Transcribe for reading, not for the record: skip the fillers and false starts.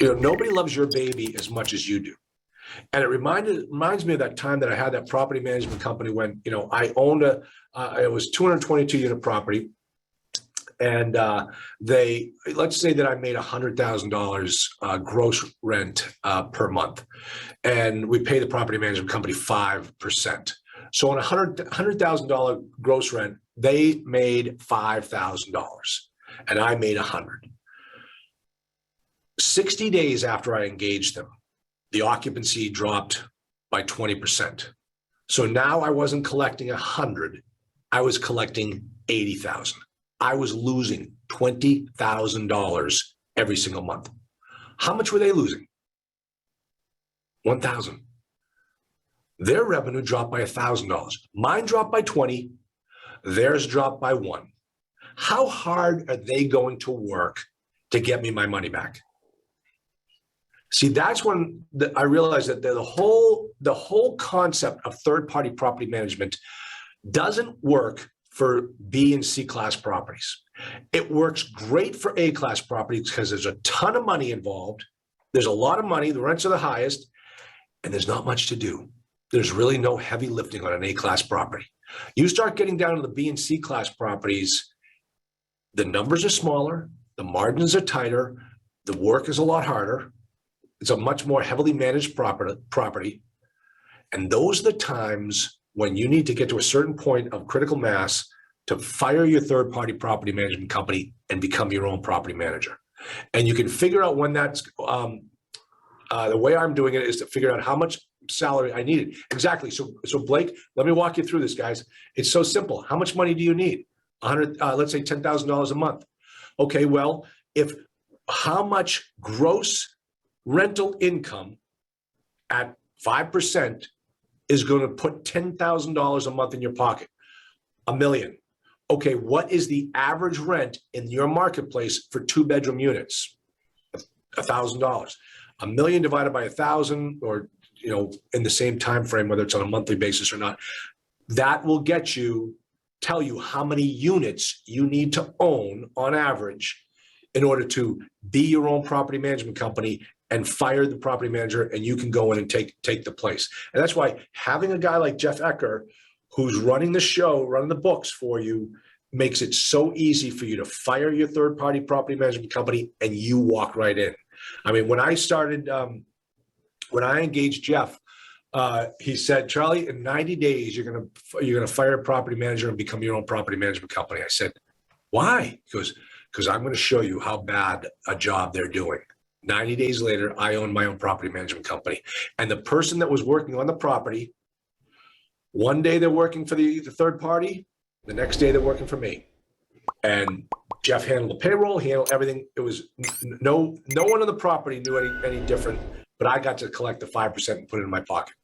Nobody loves your baby as much as you do. And it reminds me of that time that I had that property management company when, I owned it was 222 unit property. And let's say that I made $100,000 gross rent per month. And we pay the property management company 5%. So on $100,000 gross rent, they made $5,000 and I made $100. 60 days after I engaged them, the occupancy dropped by 20%. So now I wasn't collecting 100, I was collecting 80,000. I was losing $20,000 every single month. How much were they losing? 1,000. Their revenue dropped by $1,000. Mine dropped by 20, theirs dropped by 1. How hard are they going to work to get me my money back? See, that's when I realized that the whole concept of third-party property management doesn't work for B and C class properties. It works great for A class properties because there's a ton of money involved. There's a lot of money, the rents are the highest, and there's not much to do. There's really no heavy lifting on an A class property. You start getting down to the B and C class properties, the numbers are smaller, the margins are tighter, the work is a lot harder. It's a much more heavily managed property. And those are the times when you need to get to a certain point of critical mass to fire your third-party property management company and become your own property manager. And you can figure out when that's, the way I'm doing it is to figure out how much salary I needed. Exactly. So Blake, let me walk you through this, guys. It's so simple. How much money do you need? Let's say $10,000 a month. Okay, well, how much gross rental income at 5% is going to put $10,000 a month in your pocket? $1 million. Okay, what is the average rent in your marketplace for 2-bedroom units? $1,000. $1 million divided by 1,000, or in the same time frame, whether it's on a monthly basis or not, that will tell you how many units you need to own on average in order to be your own property management company and fire the property manager, and you can go in and take the place. And that's why having a guy like Jeff Ecker, who's running the show, running the books for you, makes it so easy for you to fire your third-party property management company and you walk right in. I mean, when I started, when I engaged Jeff, he said, Charlie, in 90 days, you're gonna fire a property manager and become your own property management company. I said, why? He goes, because I'm going to show you how bad a job they're doing. 90 days later, I own my own property management company. And the person that was working on the property, one day they're working for the third party, the next day they're working for me. And Jeff handled the payroll, he handled everything. It was no one on the property knew any different, but I got to collect the 5% and put it in my pocket.